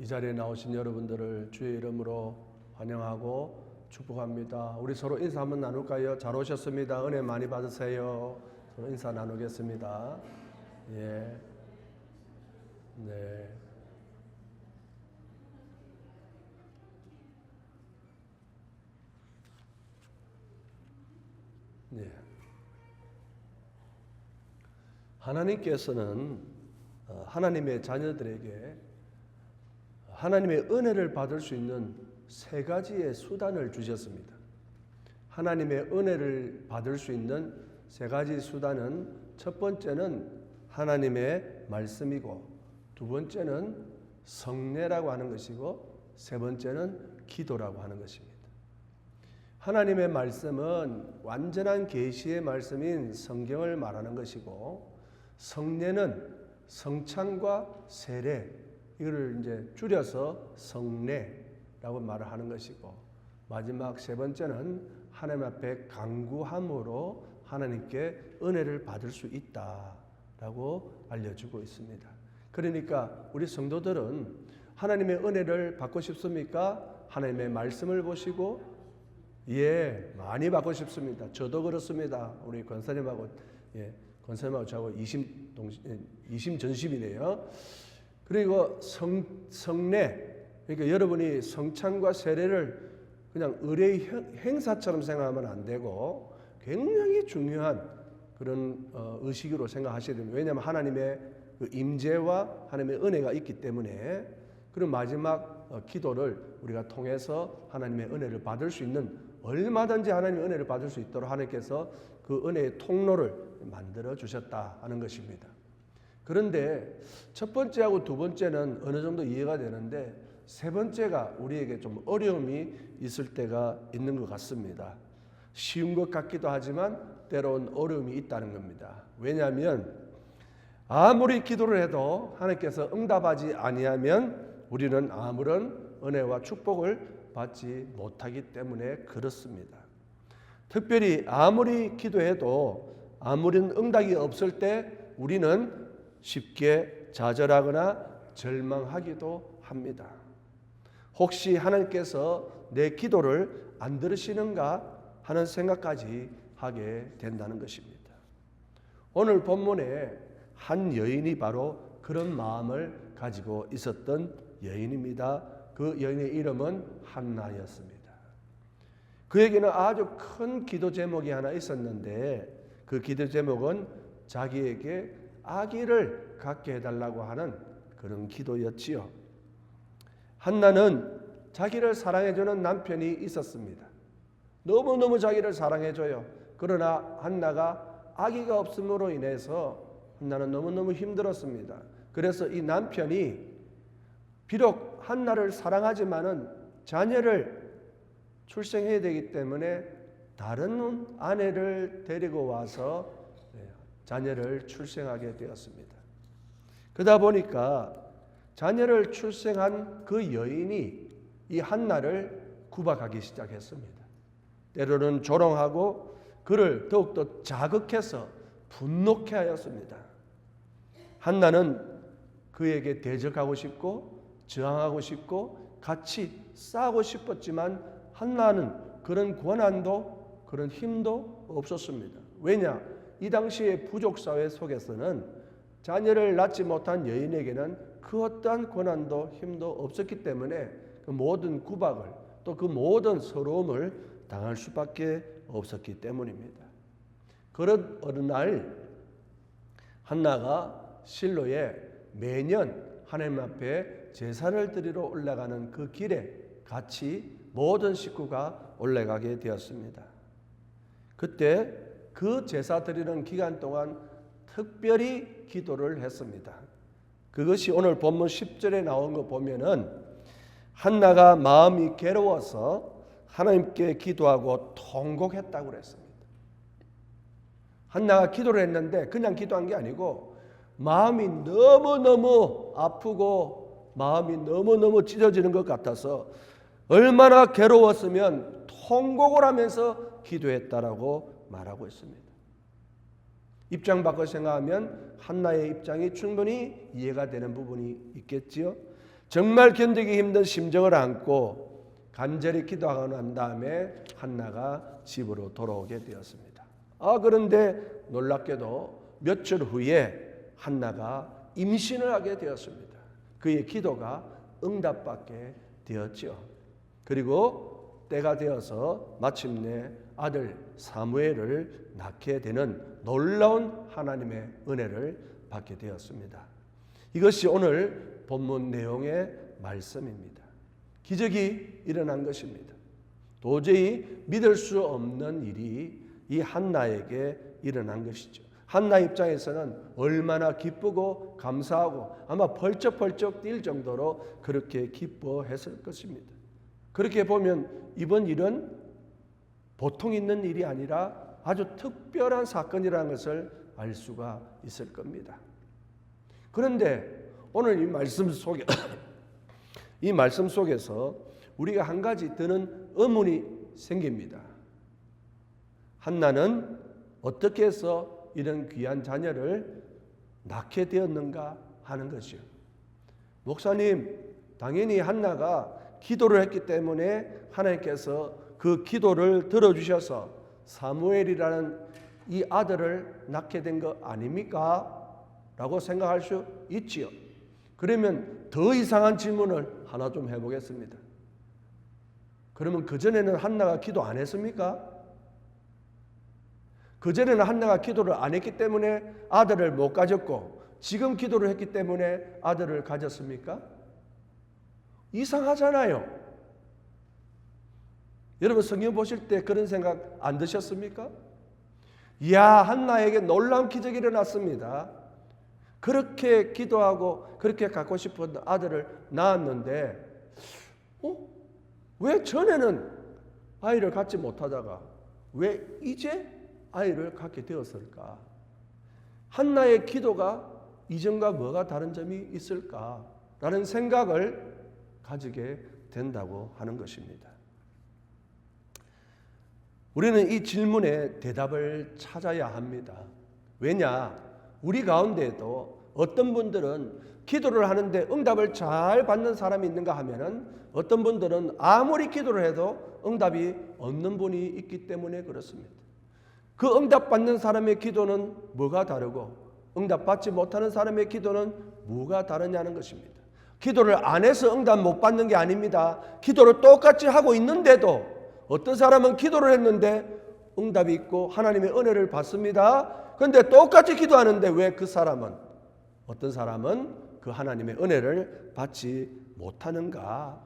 자리에 나오신 여러분들을 주의 이름으로 환영하고 축복합니다. 우리 서로 인사 한번 나눌까요? 잘 오셨습니다. 은혜 많이 받으세요. 서로 인사 나누겠습니다. 예. 네. 네. 하나님께서는 하나님의 자녀들에게 하나님의 은혜를 받을 수 있는 세 가지의 수단을 주셨습니다. 하나님의 은혜를 받을 수 있는 세 가지 수단은 첫 번째는 하나님의 말씀이고, 두 번째는 성례라고 하는 것이고, 세 번째는 기도라고 하는 것입니다. 하나님의 말씀은 완전한 계시의 말씀인 성경을 말하는 것이고, 성례는 성찬과 세례, 이거를 이제 줄여서 성례라고 말을 하는 것이고, 마지막 세 번째는 하나님 앞에 간구함으로 하나님께 은혜를 받을 수 있다라고 알려주고 있습니다. 그러니까 우리 성도들은 하나님의 은혜를 받고 싶습니까? 하나님의 말씀을 보시고, 예, 많이 받고 싶습니다. 저도 그렇습니다. 우리 권사님하고, 권사님하고 저하고 이심전심이네요. 그리고 성례, 그러니까 여러분이 성찬과 세례를 그냥 의례의 행사처럼 생각하면 안 되고 굉장히 중요한 그런 의식으로 생각하셔야 됩니다. 왜냐하면 하나님의 그 임재와 하나님의 은혜가 있기 때문에. 그리고 마지막 기도를 우리가 통해서 하나님의 은혜를 받을 수 있는, 얼마든지 하나님의 은혜를 받을 수 있도록 하나님께서 그 은혜의 통로를 만들어 주셨다 하는 것입니다. 그런데 첫 번째하고 두 번째는 어느 정도 이해가 되는데, 세 번째가 우리에게 좀 어려움이 있을 때가 있는 것 같습니다. 쉬운 것 같기도 하지만 때로는 어려움이 있다는 겁니다. 왜냐하면 아무리 기도를 해도 하나님께서 응답하지 아니하면 우리는 아무런 은혜와 축복을 받지 못하기 때문에 그렇습니다. 특별히 아무리 기도해도 아무런 응답이 없을 때 우리는 쉽게 좌절하거나 절망하기도 합니다. 혹시 하나님께서 내 기도를 안 들으시는가 하는 생각까지 하게 된다는 것입니다. 오늘 본문에 한 여인이 바로 그런 마음을 가지고 있었던 여인입니다. 그 여인의 이름은 한나였습니다. 그에게는 아주 큰 기도 제목이 하나 있었는데, 그 기도 제목은 자기에게 아기를 갖게 해달라고 하는 그런 기도였지요. 한나는 자기를 사랑해주는 남편이 있었습니다. 너무너무 자기를 사랑해줘요. 그러나 한나가 아기가 없음으로 인해서 한나는 너무너무 힘들었습니다. 그래서 이 남편이 비록 한나를 사랑하지만은 자녀를 출생해야 되기 때문에 다른 아내를 데리고 와서 자녀를 출생하게 되었습니다. 그러다 보니까 자녀를 출생한 그 여인이 이 한나를 구박하기 시작했습니다. 때로는 조롱하고 그를 더욱더 자극해서 분노케 하였습니다. 한나는 그에게 대적하고 싶고 저항하고 싶고 같이 싸우고 싶었지만 한나는 그런 권한도 그런 힘도 없었습니다. 왜냐? 이 당시의 부족사회 속에서는 자녀를 낳지 못한 여인에게는 그 어떠한 권한도 힘도 없었기 때문에 그 모든 구박을, 또 그 모든 서러움을 당할 수밖에 없었기 때문입니다. 그런 어느 날 한나가 실로에 매년 하나님 앞에 제사를 드리러 올라가는 그 길에 같이 모든 식구가 올라가게 되었습니다. 그때 그 제사 드리는 기간 동안 특별히 기도를 했습니다. 그것이 오늘 본문 10절에 나온 거 보면은 한나가 마음이 괴로워서 하나님께 기도하고 통곡했다고 그랬습니다. 한나가 기도를 했는데 그냥 기도한 게 아니고 마음이 너무너무 아프고 마음이 너무너무 찢어지는 것 같아서 얼마나 괴로웠으면 통곡을 하면서 기도했다라고 말하고 있습니다. 입장 바꿔 생각하면 한나의 입장이 충분히 이해가 되는 부분이 있겠지요. 정말 견디기 힘든 심정을 안고 간절히 기도하고 난 다음에 한나가 집으로 돌아오게 되었습니다. 그런데 놀랍게도 며칠 후에 한나가 임신을 하게 되었습니다. 그의 기도가 응답받게 되었죠. 그리고 때가 되어서 마침내 아들 사무엘을 낳게 되는 놀라운 하나님의 은혜를 받게 되었습니다. 이것이 오늘 본문 내용의 말씀입니다. 기적이 일어난 것입니다. 도저히 믿을 수 없는 일이 이 한나에게 일어난 것이죠. 한나 입장에서는 얼마나 기쁘고 감사하고 아마 펄쩍펄쩍 뛸 정도로 그렇게 기뻐했을 것입니다. 그렇게 보면 이번 일은 보통 있는 일이 아니라 아주 특별한 사건이라는 것을 알 수가 있을 겁니다. 그런데 오늘 이 말씀 속에서 우리가 한 가지 드는 의문이 생깁니다. 한나는 어떻게 해서 이런 귀한 자녀를 낳게 되었는가 하는 것이요. 목사님, 당연히 한나가 기도를 했기 때문에 하나님께서 그 기도를 들어주셔서 사무엘이라는 이 아들을 낳게 된 거 아닙니까? 라고 생각할 수 있지요. 그러면 더 이상한 질문을 하나 좀 해보겠습니다. 그러면 그전에는 한나가 기도 안 했습니까? 그전에는 한나가 기도를 안 했기 때문에 아들을 못 가졌고 지금 기도를 했기 때문에 아들을 가졌습니까? 이상하잖아요. 여러분 성경 보실 때 그런 생각 안 드셨습니까? 이야, 한나에게 놀라운 기적이 일어났습니다. 그렇게 기도하고 그렇게 갖고 싶은 아들을 낳았는데 왜 전에는 아이를 갖지 못하다가 왜 이제 아이를 갖게 되었을까? 한나의 기도가 이전과 뭐가 다른 점이 있을까라는 생각을 가지게 된다고 하는 것입니다. 우리는 이 질문에 대답을 찾아야 합니다. 왜냐? 우리 가운데에도 어떤 분들은 기도를 하는데 응답을 잘 받는 사람이 있는가 하면은 어떤 분들은 아무리 기도를 해도 응답이 없는 분이 있기 때문에 그렇습니다. 그 응답받는 사람의 기도는 뭐가 다르고 응답받지 못하는 사람의 기도는 뭐가 다르냐는 것입니다. 기도를 안 해서 응답 못 받는 게 아닙니다. 기도를 똑같이 하고 있는데도 어떤 사람은 기도를 했는데 응답이 있고 하나님의 은혜를 받습니다. 그런데 똑같이 기도하는데 왜 그 사람은 어떤 사람은 그 하나님의 은혜를 받지 못하는가?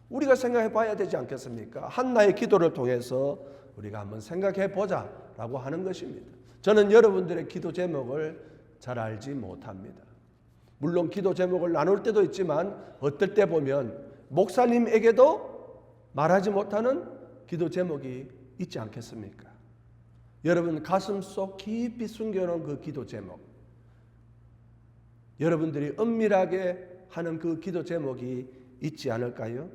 우리가 생각해 봐야 되지 않겠습니까? 한나의 기도를 통해서 우리가 한번 생각해 보자라고 하는 것입니다. 저는 여러분들의 기도 제목을 잘 알지 못합니다. 물론 기도 제목을 나눌 때도 있지만 어떨 때 보면 목사님에게도 말하지 못하는 기도 제목이 있지 않겠습니까? 여러분 가슴속 깊이 숨겨놓은 그 기도 제목, 여러분들이 은밀하게 하는 그 기도 제목이 있지 않을까요?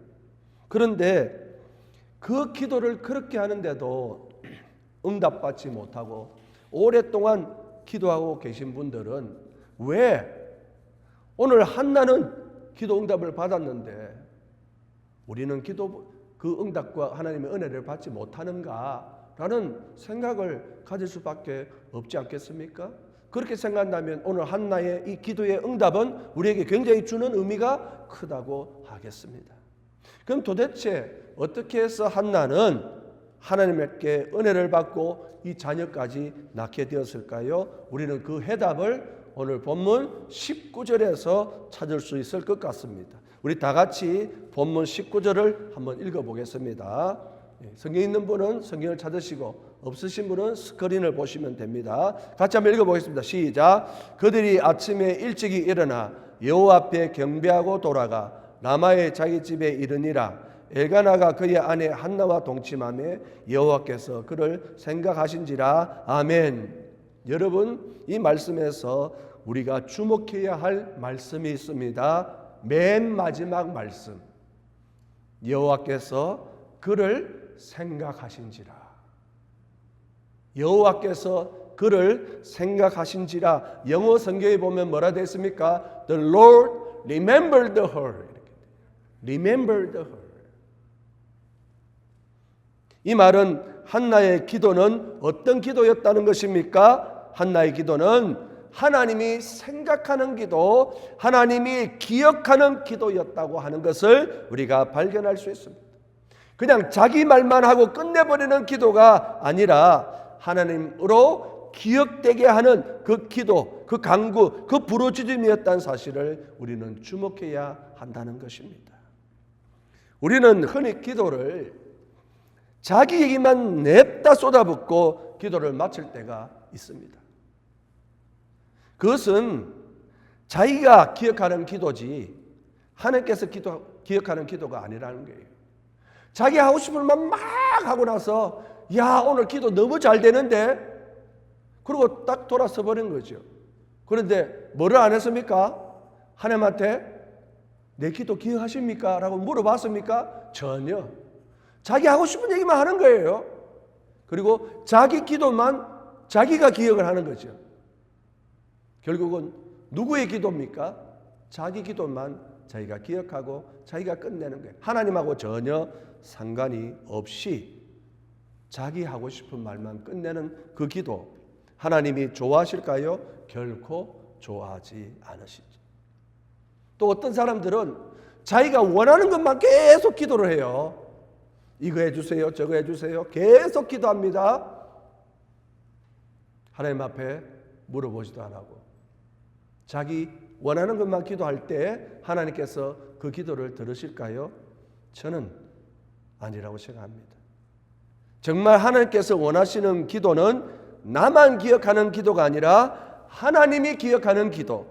그런데 그 기도를 그렇게 하는데도 응답받지 못하고 오랫동안 기도하고 계신 분들은 왜 오늘 한나는 기도 응답을 받았는데 우리는 기도 그 응답과 하나님의 은혜를 받지 못하는가라는 생각을 가질 수밖에 없지 않겠습니까? 그렇게 생각한다면 오늘 한나의 이 기도의 응답은 우리에게 굉장히 주는 의미가 크다고 하겠습니다. 그럼 도대체 어떻게 해서 한나는 하나님께 은혜를 받고 이 자녀까지 낳게 되었을까요? 우리는 그 해답을 오늘 본문 19절에서 찾을 수 있을 것 같습니다. 우리 다 같이 본문 19절을 한번 읽어보겠습니다. 성경 있는 분은 성경을 찾으시고 없으신 분은 스크린을 보시면 됩니다. 같이 한번 읽어보겠습니다. 시작. 그들이 아침에 일찍이 일어나 여호와 앞에 경배하고 돌아가 라마의 자기 집에 이르니라. 엘가나가 그의 아내 한나와 동침하며 여호와께서 그를 생각하신지라. 아멘. 여러분, 이 말씀에서 우리가 주목해야 할 말씀이 있습니다. 맨 마지막 말씀. 여호와께서 그를 생각하신지라. 여호와께서 그를 생각하신지라. 영어 성경에 보면 뭐라 되어 있습니까? The Lord remembered her. 이렇게. remembered her. 이 말은 한나의 기도는 어떤 기도였다는 것입니까? 한나의 기도는 하나님이 생각하는 기도, 하나님이 기억하는 기도였다고 하는 것을 우리가 발견할 수 있습니다. 그냥 자기 말만 하고 끝내버리는 기도가 아니라 하나님으로 기억되게 하는 그 기도, 그 간구, 그 부르짖음이었다는 사실을 우리는 주목해야 한다는 것입니다. 우리는 흔히 기도를 자기 얘기만 냅다 쏟아붓고 기도를 마칠 때가 있습니다. 그것은 자기가 기억하는 기도지 하나님께서 기억하는 기도가 아니라는 거예요. 자기 하고 싶은 말 막 하고 나서 야 오늘 기도 너무 잘 되는데 그리고 딱 돌아서 버린 거죠. 그런데 뭐를 안 했습니까? 하나님한테 내 기도 기억하십니까? 라고 물어봤습니까? 전혀. 자기 하고 싶은 얘기만 하는 거예요. 그리고 자기 기도만 자기가 기억을 하는 거죠. 결국은 누구의 기도입니까? 자기 기도만 자기가 기억하고 자기가 끝내는 거예요. 하나님하고 전혀 상관이 없이 자기 하고 싶은 말만 끝내는 그 기도, 하나님이 좋아하실까요? 결코 좋아하지 않으시죠. 또 어떤 사람들은 자기가 원하는 것만 계속 기도를 해요. 이거 해주세요, 저거 해주세요. 계속 기도합니다. 하나님 앞에 물어보지도 안 하고 자기 원하는 것만 기도할 때 하나님께서 그 기도를 들으실까요? 저는 아니라고 생각합니다. 정말 하나님께서 원하시는 기도는 나만 기억하는 기도가 아니라 하나님이 기억하는 기도,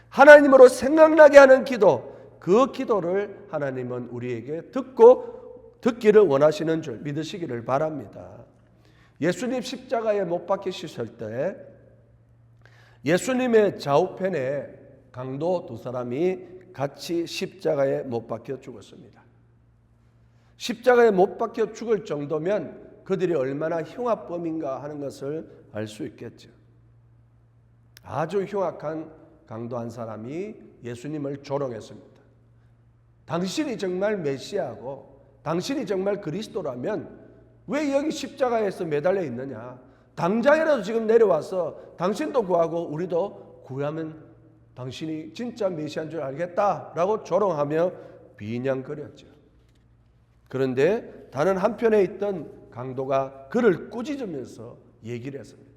하나님으로 생각나게 하는 기도, 그 기도를 하나님은 우리에게 듣기를 원하시는 줄 믿으시기를 바랍니다. 예수님 십자가에 못 박히실 때 예수님의 좌우편에 강도 두 사람이 같이 십자가에 못 박혀 죽었습니다. 십자가에 못 박혀 죽을 정도면 그들이 얼마나 흉악범인가 하는 것을 알 수 있겠죠. 아주 흉악한 강도 한 사람이 예수님을 조롱했습니다. 당신이 정말 메시아고 당신이 정말 그리스도라면 왜 여기 십자가에서 매달려 있느냐? 당장이라도 지금 내려와서 당신도 구하고 우리도 구하면 당신이 진짜 메시아인 줄 알겠다라고 조롱하며 비난거렸죠. 그런데 다른 한편에 있던 강도가 그를 꾸짖으면서 얘기를 했습니다.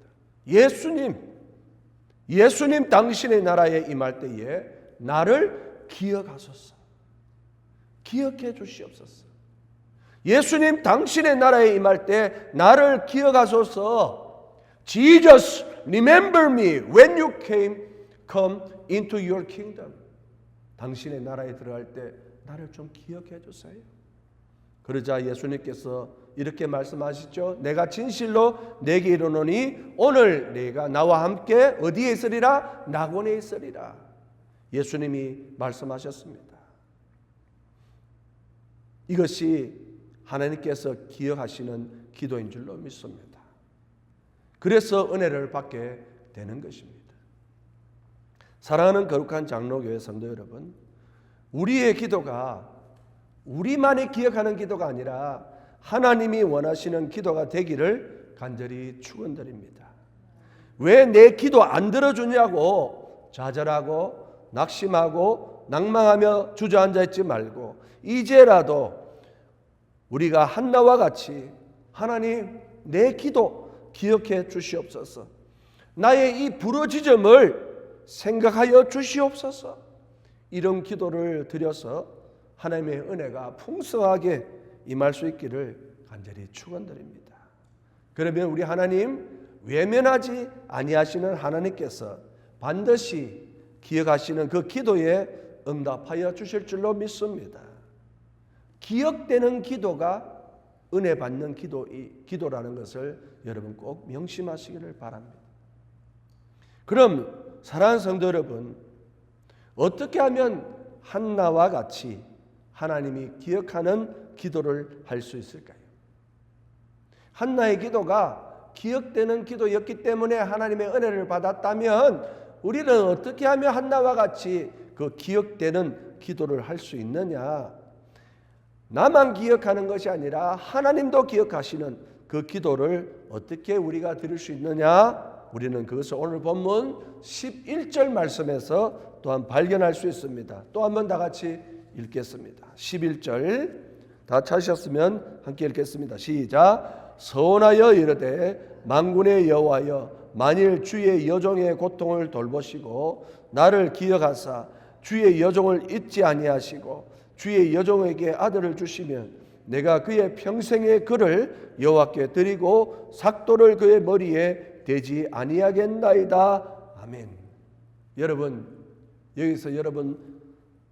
예수님 당신의 나라에 임할 때에 나를 기억하소서. 기억해 주시옵소서. 예수님 당신의 나라에 임할 때 나를 기억하소서. Jesus, remember me when you come into your kingdom. 당신의 나라에 들어갈 때 나를 좀 기억해 주세요. 그러자 예수님께서 이렇게 말씀하시죠. 내가 진실로 내게 이르노니 오늘 내가 나와 함께 어디에 있으리라? 낙원에 있으리라. 예수님이 말씀하셨습니다. 이것이 하나님께서 기억하시는 기도인 줄로 믿습니다. 그래서 은혜를 받게 되는 것입니다. 사랑하는 거룩한 장로교회 성도 여러분, 우리의 기도가 우리만이 기억하는 기도가 아니라 하나님이 원하시는 기도가 되기를 간절히 축원드립니다. 왜 내 기도 안 들어주냐고 좌절하고 낙심하고 낭망하며 주저앉아 있지 말고 이제라도 우리가 한나와 같이 하나님 내 기도 기억해 주시옵소서. 나의 이 부르짖음을 생각하여 주시옵소서. 이런 기도를 드려서 하나님의 은혜가 풍성하게 임할 수 있기를 간절히 축원드립니다. 그러면 우리 하나님 외면하지 아니하시는 하나님께서 반드시 기억하시는 그 기도에 응답하여 주실 줄로 믿습니다. 기억되는 기도가 은혜 받는 기도라는 것을 여러분 꼭 명심하시기를 바랍니다. 그럼 사랑하는 성도 여러분, 어떻게 하면 한나와 같이 하나님이 기억하는 기도를 할 수 있을까요? 한나의 기도가 기억되는 기도였기 때문에 하나님의 은혜를 받았다면 우리는 어떻게 하면 한나와 같이 그 기억되는 기도를 할 수 있느냐? 나만 기억하는 것이 아니라 하나님도 기억하시는 그 기도를 어떻게 우리가 드릴 수 있느냐? 우리는 그것을 오늘 본문 11절 말씀에서 또한 발견할 수 있습니다. 또 한 번 다 같이 읽겠습니다. 11절 다 찾으셨으면 함께 읽겠습니다. 시작. 서원하여 이르되 만군의 여호와여 만일 주의 여종의 고통을 돌보시고 나를 기억하사 주의 여종을 잊지 아니하시고 주의 여종에게 아들을 주시면 내가 그의 평생의 그를 여호와께 드리고 삭도를 그의 머리에 대지 아니하겠나이다. 아멘. 여러분, 여기서 여러분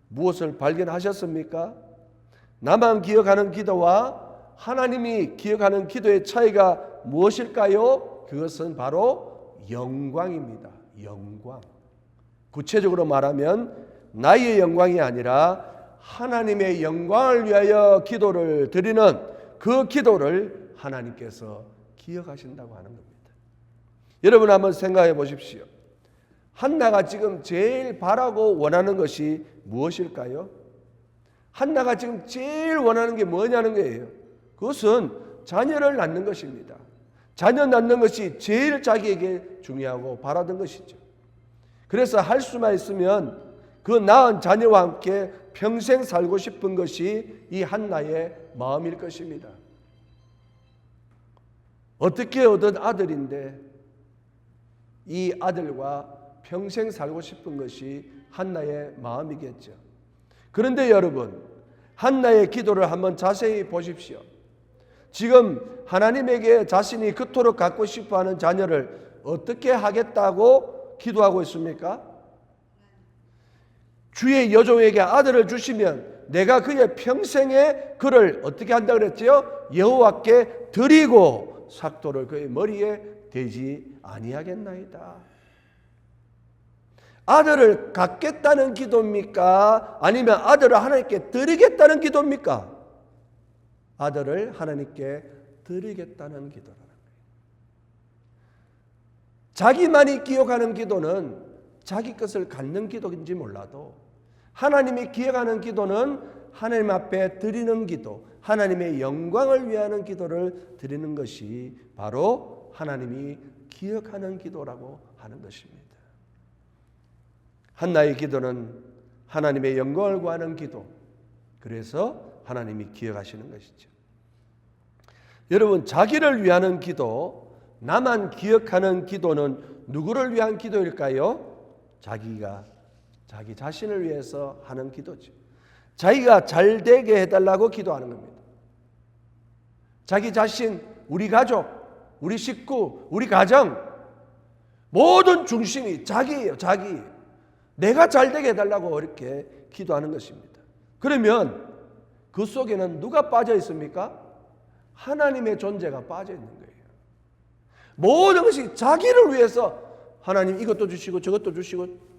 무엇을 발견하셨습니까? 나만 기억하는 기도와 하나님이 기억하는 기도의 차이가 무엇일까요? 그것은 바로 영광입니다. 영광. 구체적으로 말하면 나의 영광이 아니라 하나님의 영광을 위하여 기도를 드리는 그 기도를 하나님께서 기억하신다고 하는 겁니다. 여러분 한번 생각해 보십시오. 한나가 지금 제일 바라고 원하는 것이 무엇일까요? 한나가 지금 제일 원하는 게 뭐냐는 거예요. 그것은 자녀를 낳는 것입니다. 자녀 낳는 것이 제일 자기에게 중요하고 바라던 것이죠. 그래서 할 수만 있으면 그 낳은 자녀와 함께 평생 살고 싶은 것이 이 한나의 마음일 것입니다. 어떻게 얻은 아들인데 이 아들과 평생 살고 싶은 것이 한나의 마음이겠죠. 그런데 여러분, 한나의 기도를 한번 자세히 보십시오. 지금 하나님에게 자신이 그토록 갖고 싶어하는 자녀를 어떻게 하겠다고 기도하고 있습니까? 주의 여종에게 아들을 주시면 내가 그의 평생에 그를 어떻게 한다 그랬지요? 여호와께 드리고 삭도를 그의 머리에 대지 아니하겠나이다. 아들을 갖겠다는 기도입니까? 아니면 아들을 하나님께 드리겠다는 기도입니까? 아들을 하나님께 드리겠다는 기도라는 거예요. 자기만이 기억하는 기도는 자기 것을 갖는 기도인지 몰라도 하나님이 기억하는 기도는 하나님 앞에 드리는 기도, 하나님의 영광을 위하는 기도를 드리는 것이 바로 하나님이 기억하는 기도라고 하는 것입니다. 한나의 기도는 하나님의 영광을 구하는 기도, 그래서 하나님이 기억하시는 것이죠. 여러분, 자기를 위하는 기도, 나만 기억하는 기도는 누구를 위한 기도일까요? 자기 자신을 위해서 하는 기도죠. 자기가 잘 되게 해달라고 기도하는 겁니다. 자기 자신, 우리 가족, 우리 식구, 우리 가정, 모든 중심이 자기예요. 자기. 내가 잘 되게 해달라고 이렇게 기도하는 것입니다. 그러면 그 속에는 누가 빠져 있습니까? 하나님의 존재가 빠져 있는 거예요. 모든 것이 자기를 위해서 하나님 이것도 주시고 저것도 주시고,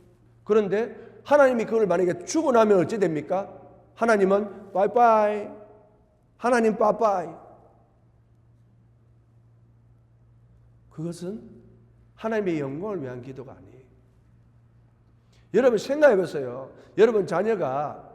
그런데 하나님이 그걸 만약에 주고 나면 어찌 됩니까? 하나님은 바이바이, 하나님 빠빠이. 그것은 하나님의 영광을 위한 기도가 아니에요. 여러분 생각해 보세요. 여러분 자녀가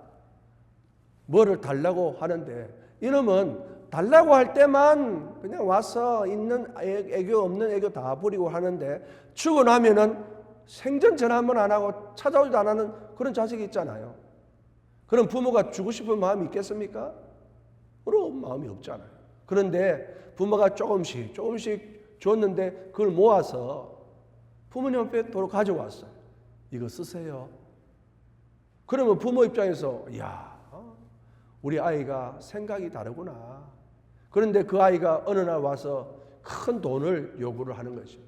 뭐를 달라고 하는데 이놈은 달라고 할 때만 그냥 와서 있는 애교 없는 애교 다 부리고 하는데 주고 나면은 생전 전화 한번 안 하고 찾아오지도 안 하는 그런 자식이 있잖아요. 그럼 부모가 주고 싶은 마음이 있겠습니까? 그런 마음이 없잖아요. 그런데 부모가 조금씩 줬는데 그걸 모아서 부모님 앞에 도로 가져왔어요. 이거 쓰세요. 그러면 부모 입장에서 야, 우리 아이가 생각이 다르구나. 그런데 그 아이가 어느 날 와서 큰 돈을 요구를 하는 것이죠.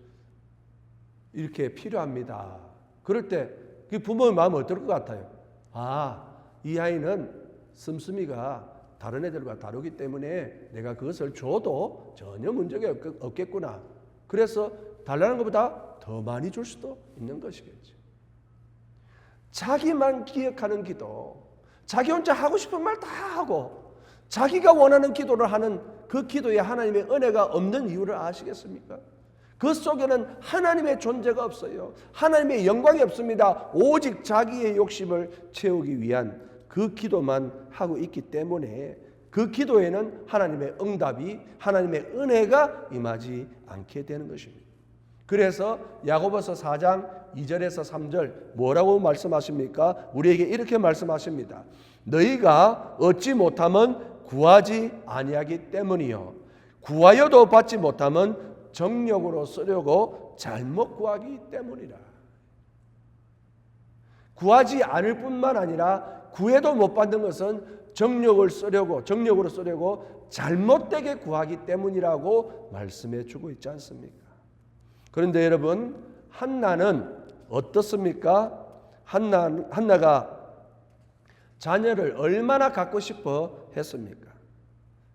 이렇게 필요합니다. 그럴 때 그 부모의 마음은 어떨 것 같아요? 아, 이 아이는 씀씀이가 다른 애들과 다르기 때문에 내가 그것을 줘도 전혀 문제가 없겠구나. 그래서 달라는 것보다 더 많이 줄 수도 있는 것이겠죠. 자기만 기억하는 기도, 자기 혼자 하고 싶은 말 다 하고 자기가 원하는 기도를 하는 그 기도에 하나님의 은혜가 없는 이유를 아시겠습니까? 그 속에는 하나님의 존재가 없어요. 하나님의 영광이 없습니다. 오직 자기의 욕심을 채우기 위한 그 기도만 하고 있기 때문에 그 기도에는 하나님의 응답이, 하나님의 은혜가 임하지 않게 되는 것입니다. 그래서 야고보서 4장 2절에서 3절 뭐라고 말씀하십니까? 우리에게 이렇게 말씀하십니다. 너희가 얻지 못하면 구하지 아니하기 때문이요 구하여도 받지 못하면 정욕으로 쓰려고 잘못 구하기 때문이라. 구하지 않을 뿐만 아니라 구해도 못 받는 것은 정욕으로 쓰려고 잘못되게 구하기 때문이라고 말씀해 주고 있지 않습니까? 그런데 여러분, 한나는 어떻습니까? 한나가 자녀를 얼마나 갖고 싶어 했습니까?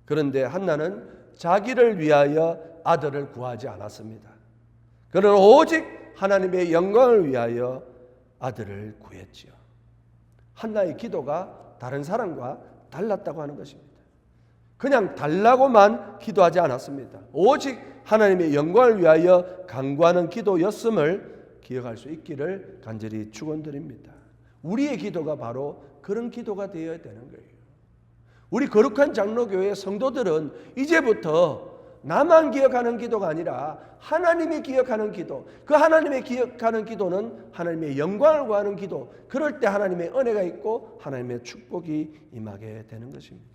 그런데 한나는 자기를 위하여 아들을 구하지 않았습니다. 그는 오직 하나님의 영광을 위하여 아들을 구했지요. 한나의 기도가 다른 사람과 달랐다고 하는 것입니다. 그냥 달라고만 기도하지 않았습니다. 오직 하나님의 영광을 위하여 간구하는 기도였음을 기억할 수 있기를 간절히 축원드립니다. 우리의 기도가 바로 그런 기도가 되어야 되는 거예요. 우리 거룩한 장로교회 성도들은 이제부터 나만 기억하는 기도가 아니라 하나님이 기억하는 기도, 그 하나님의 기억하는 기도는 하나님의 영광을 구하는 기도, 그럴 때 하나님의 은혜가 있고 하나님의 축복이 임하게 되는 것입니다.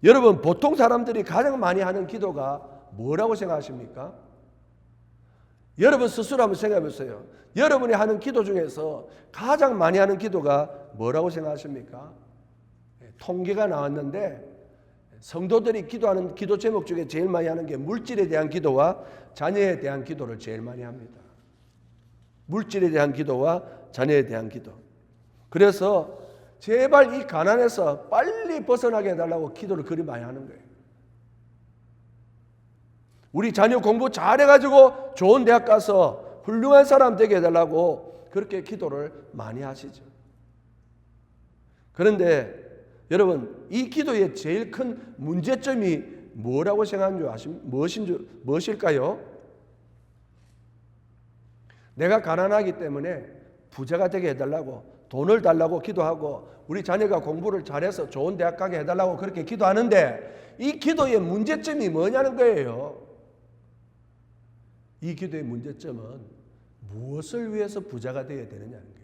여러분, 보통 사람들이 가장 많이 하는 기도가 뭐라고 생각하십니까? 여러분 스스로 한번 생각해 보세요. 여러분이 하는 기도 중에서 가장 많이 하는 기도가 뭐라고 생각하십니까? 통계가 나왔는데 성도들이 기도하는 기도 제목 중에 제일 많이 하는 게 물질에 대한 기도와 자녀에 대한 기도를 제일 많이 합니다. 물질에 대한 기도와 자녀에 대한 기도. 그래서 제발 이 가난에서 빨리 벗어나게 해달라고 기도를 그리 많이 하는 거예요. 우리 자녀 공부 잘해가지고 좋은 대학 가서 훌륭한 사람 되게 해달라고 그렇게 기도를 많이 하시죠. 그런데 여러분, 이 기도의 제일 큰 문제점이 뭐라고 생각하는 줄 무엇일까요? 내가 가난하기 때문에 부자가 되게 해달라고, 돈을 달라고 기도하고, 우리 자녀가 공부를 잘해서 좋은 대학 가게 해달라고 그렇게 기도하는데, 이 기도의 문제점이 뭐냐는 거예요. 이 기도의 문제점은 무엇을 위해서 부자가 되어야 되느냐는 거예요.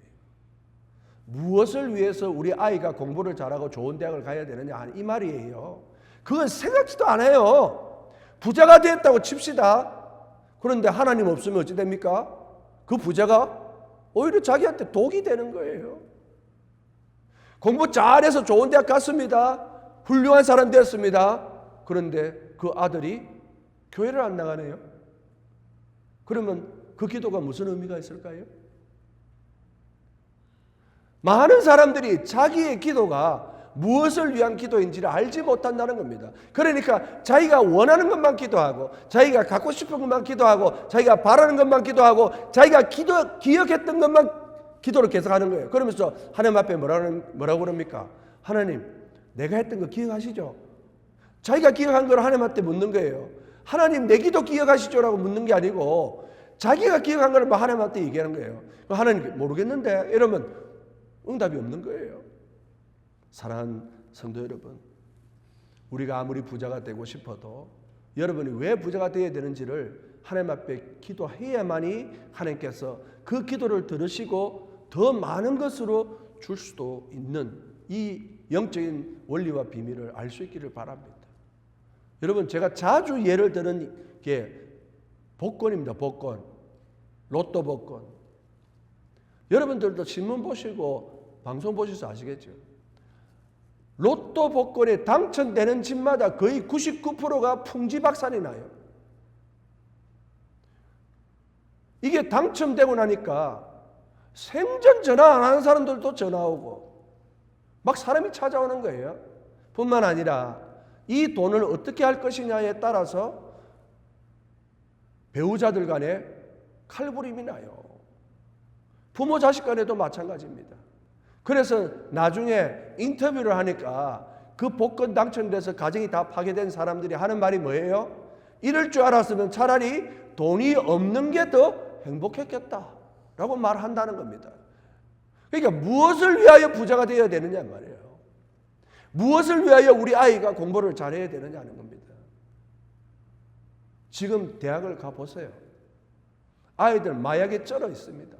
무엇을 위해서 우리 아이가 공부를 잘하고 좋은 대학을 가야 되느냐, 이 말이에요. 그건 생각지도 않아요. 부자가 됐다고 칩시다. 그런데 하나님 없으면 어찌 됩니까? 그 부자가 오히려 자기한테 독이 되는 거예요. 공부 잘해서 좋은 대학 갔습니다. 훌륭한 사람 됐습니다. 그런데 그 아들이 교회를 안 나가네요. 그러면 그 기도가 무슨 의미가 있을까요? 많은 사람들이 자기의 기도가 무엇을 위한 기도인지를 알지 못한다는 겁니다. 그러니까 자기가 원하는 것만 기도하고, 자기가 갖고 싶은 것만 기도하고, 자기가 바라는 것만 기도하고, 자기가 기억했던 것만 기도를 계속하는 거예요. 그러면서 하나님 앞에 뭐라고 그럽니까? 하나님, 내가 했던 거 기억하시죠? 자기가 기억한 걸 하나님한테 묻는 거예요. 하나님, 내 기도 기억하시죠라고 묻는 게 아니고 자기가 기억한 걸 하나님한테 얘기하는 거예요. 하나님 모르겠는데 이러면 응답이 없는 거예요. 사랑하는 성도 여러분, 우리가 아무리 부자가 되고 싶어도 여러분이 왜 부자가 되어야 되는지를 하나님 앞에 기도해야만이 하나님께서 그 기도를 들으시고 더 많은 것으로 줄 수도 있는 이 영적인 원리와 비밀을 알 수 있기를 바랍니다. 여러분, 제가 자주 예를 드는 게 복권입니다. 복권, 로또 복권. 여러분들도 신문 보시고 방송 보셔서 아시겠죠? 로또 복권에 당첨되는 집마다 거의 99%가 풍지박산이 나요. 이게 당첨되고 나니까 생전 전화 안 하는 사람들도 전화 오고 막 사람이 찾아오는 거예요. 뿐만 아니라 이 돈을 어떻게 할 것이냐에 따라서 배우자들 간에 칼부림이 나요. 부모 자식 간에도 마찬가지입니다. 그래서 나중에 인터뷰를 하니까 그 복권 당첨돼서 가정이 다 파괴된 사람들이 하는 말이 뭐예요? 이럴 줄 알았으면 차라리 돈이 없는 게 더 행복했겠다라고 말한다는 겁니다. 그러니까 무엇을 위하여 부자가 되어야 되느냐 말이에요. 무엇을 위하여 우리 아이가 공부를 잘해야 되느냐는 겁니다. 지금 대학을 가보세요. 아이들 마약에 쩔어 있습니다.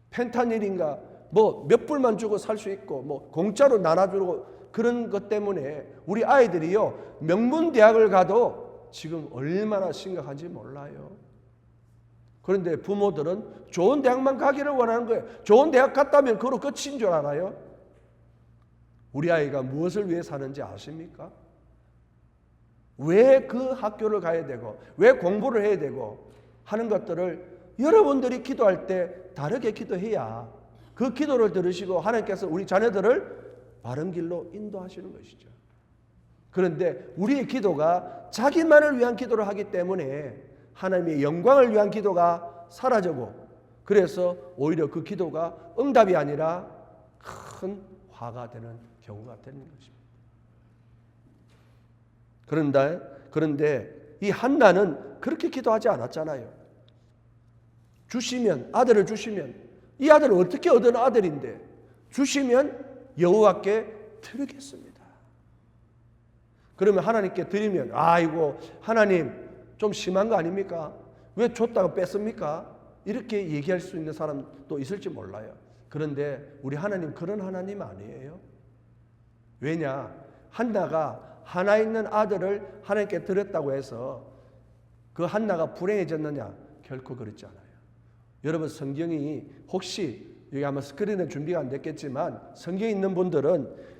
펜타닐인가 뭐 몇 불만 주고 살 수 있고 뭐 공짜로 나눠주고 그런 것 때문에 우리 아이들이요 명문 대학을 가도 지금 얼마나 심각한지 몰라요. 그런데 부모들은 좋은 대학만 가기를 원하는 거예요. 좋은 대학 갔다면 그로 끝인 줄 알아요. 우리 아이가 무엇을 위해 사는지 아십니까? 왜 그 학교를 가야 되고 왜 공부를 해야 되고 하는 것들을 여러분들이 기도할 때 다르게 기도해야 그 기도를 들으시고 하나님께서 우리 자녀들을 바른 길로 인도하시는 것이죠. 그런데 우리의 기도가 자기만을 위한 기도를 하기 때문에 하나님의 영광을 위한 기도가 사라지고 그래서 오히려 그 기도가 응답이 아니라 큰 화가 되는 경우가 되는 것입니다. 그런데 이 한나는 그렇게 기도하지 않았잖아요. 주시면 아들을 주시면 이 아들은 어떻게 얻은 아들인데 주시면 여호와께 드리겠습니다. 그러면 하나님께 드리면 아이고 하나님 좀 심한 거 아닙니까? 왜 줬다가 뺐습니까? 이렇게 얘기할 수 있는 사람도 있을지 몰라요. 그런데 우리 하나님 그런 하나님 아니에요. 왜냐? 한나가 하나 있는 아들을 하나님께 드렸다고 해서 그 한나가 불행해졌느냐? 결코 그렇지 않아요. 여러분 성경이 혹시 여기 아마 스크린에 준비가 안 됐겠지만 성경에 있는 분들은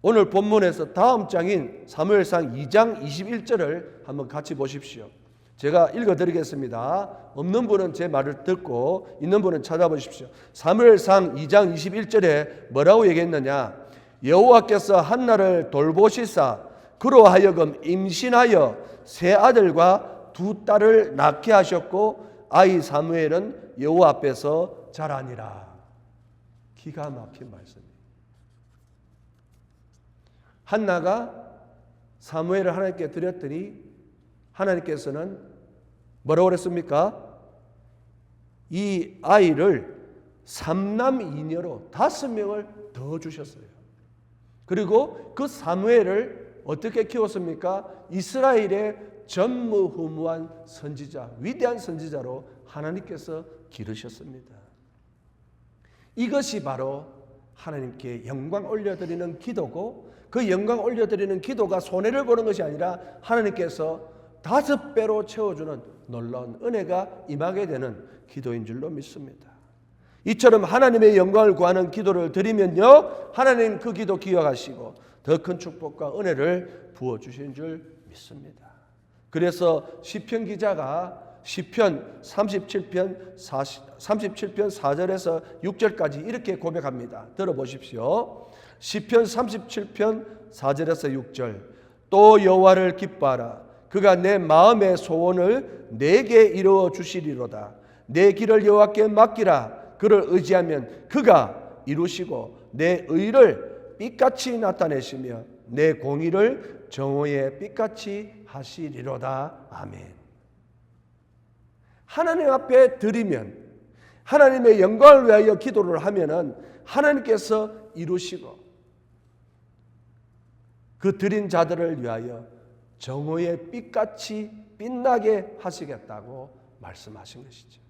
오늘 본문에서 다음 장인 사무엘상 2장 21절을 한번 같이 보십시오. 제가 읽어드리겠습니다. 없는 분은 제 말을 듣고 있는 분은 찾아보십시오. 사무엘상 2장 21절에 뭐라고 얘기했느냐? 여호와께서 한나를 돌보시사 그로 하여금 임신하여 세 아들과 두 딸을 낳게 하셨고 아이 사무엘은 여호와 앞에서 자라니라. 기가 막힌 말씀입니다. 한나가 사무엘을 하나님께 드렸더니 하나님께서는 뭐라고 그랬습니까? 이 아이를 3남 2녀로 5명을 더 주셨어요. 그리고 그 사무엘을 어떻게 키웠습니까? 이스라엘의 전무후무한 선지자, 위대한 선지자로 하나님께서 기르셨습니다. 이것이 바로 하나님께 영광 올려드리는 기도고 그 영광 올려드리는 기도가 손해를 보는 것이 아니라 하나님께서 5배로 채워주는 놀라운 은혜가 임하게 되는 기도인 줄로 믿습니다. 이처럼 하나님의 영광을 구하는 기도를 드리면요 하나님 그 기도 기억하시고 더 큰 축복과 은혜를 부어주신 줄 믿습니다. 그래서 시편 기자가 시편 37편 4절에서 6절까지 이렇게 고백합니다. 들어보십시오. 시편 37편 4절에서 6절 또 여호와를 기뻐하라. 그가 내 마음의 소원을 내게 이루어 주시리로다. 내 길을 여호와께 맡기라. 그를 의지하면 그가 이루시고 내 의를 빛같이 나타내시며 내 공의를 정오의 빛같이 하시리로다. 아멘. 하나님 앞에 드리면 하나님의 영광을 위하여 기도를 하면은 하나님께서 이루시고 그 드린 자들을 위하여 정오의 빛같이 빛나게 하시겠다고 말씀하신 것이죠.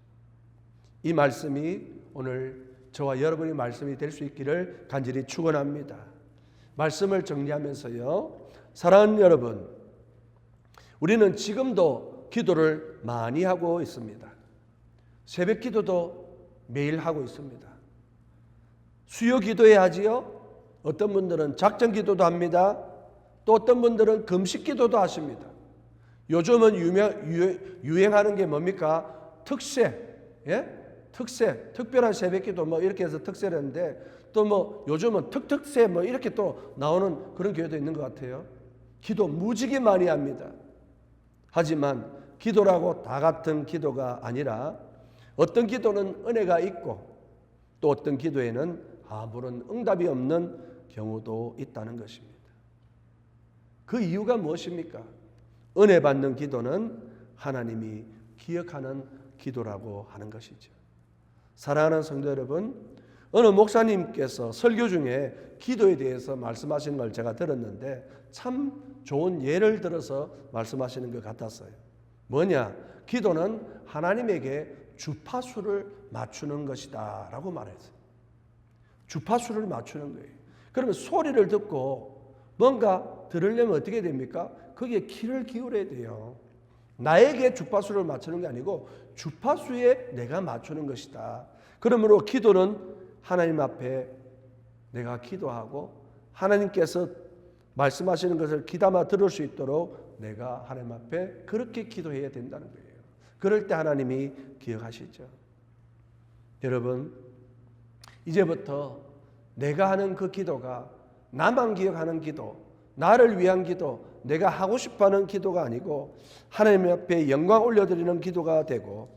이 말씀이 오늘 저와 여러분의 말씀이 될 수 있기를 간절히 축원합니다. 말씀을 정리하면서요. 사랑하는 여러분, 우리는 지금도 기도를 많이 하고 있습니다. 새벽 기도도 매일 하고 있습니다. 수요 기도해야 하지요. 어떤 분들은 작정 기도도 합니다. 또 어떤 분들은 금식 기도도 하십니다. 요즘은 유행하는 게 뭡니까? 특세, 특세, 특별한 새벽 기도 뭐 이렇게 해서 특세라는데 또 뭐 요즘은 특특세 뭐 이렇게 또 나오는 그런 교회도 있는 것 같아요. 기도 무지개 많이 합니다. 하지만 기도라고 다 같은 기도가 아니라 어떤 기도는 은혜가 있고 또 어떤 기도에는 아무런 응답이 없는 경우도 있다는 것입니다. 그 이유가 무엇입니까? 은혜 받는 기도는 하나님이 기억하는 기도라고 하는 것이죠. 사랑하는 성도 여러분, 어느 목사님께서 설교 중에 기도에 대해서 말씀하시는 걸 제가 들었는데 참 좋은 예를 들어서 말씀하시는 것 같았어요. 뭐냐? 기도는 하나님에게 주파수를 맞추는 것이다 라고 말했어요. 주파수를 맞추는 거예요. 그러면 소리를 듣고 뭔가 들으려면 어떻게 됩니까? 거기에 귀를 기울여야 돼요. 나에게 주파수를 맞추는 게 아니고 주파수에 내가 맞추는 것이다. 그러므로 기도는 하나님 앞에 내가 기도하고 하나님께서 말씀하시는 것을 귀담아 들을 수 있도록 내가 하나님 앞에 그렇게 기도해야 된다는 거예요. 그럴 때 하나님이 기억하시죠. 여러분, 이제부터 내가 하는 그 기도가 나만 기억하는 기도, 나를 위한 기도, 내가 하고 싶어하는 기도가 아니고 하나님 앞에 영광 올려드리는 기도가 되고,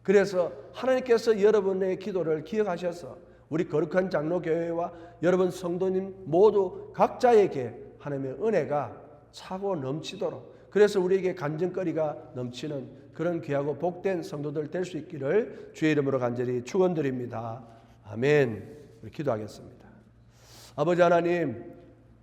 그래서 하나님께서 여러분의 기도를 기억하셔서 우리 거룩한 장로교회와 여러분 성도님 모두 각자에게 하나님의 은혜가 차고 넘치도록, 그래서 우리에게 간증거리가 넘치는 그런 귀하고 복된 성도들 될 수 있기를 주의 이름으로 간절히 축원드립니다. 아멘. 우리 기도하겠습니다. 아버지 하나님,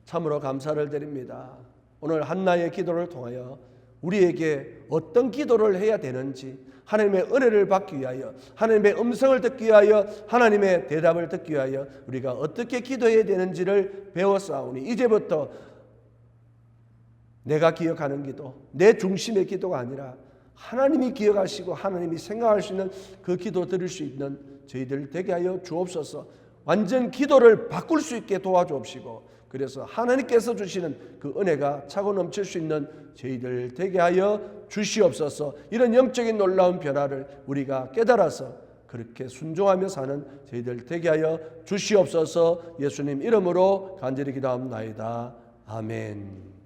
참으로 감사를 드립니다. 오늘 한나의 기도를 통하여 우리에게 어떤 기도를 해야 되는지, 하나님의 은혜를 받기 위하여, 하나님의 음성을 듣기 위하여, 하나님의 대답을 듣기 위하여 우리가 어떻게 기도해야 되는지를 배웠사오니 이제부터 내가 기억하는 기도, 내 중심의 기도가 아니라 하나님이 기억하시고 하나님이 생각할 수 있는 그 기도 드릴 수 있는 저희들 되게 하여 주옵소서. 완전 기도를 바꿀 수 있게 도와주옵시고, 그래서 하나님께서 주시는 그 은혜가 차고 넘칠 수 있는 저희들 되게 하여 주시옵소서. 이런 영적인 놀라운 변화를 우리가 깨달아서 그렇게 순종하며 사는 저희들 되게 하여 주시옵소서. 예수님 이름으로 간절히 기도합나이다. 아멘.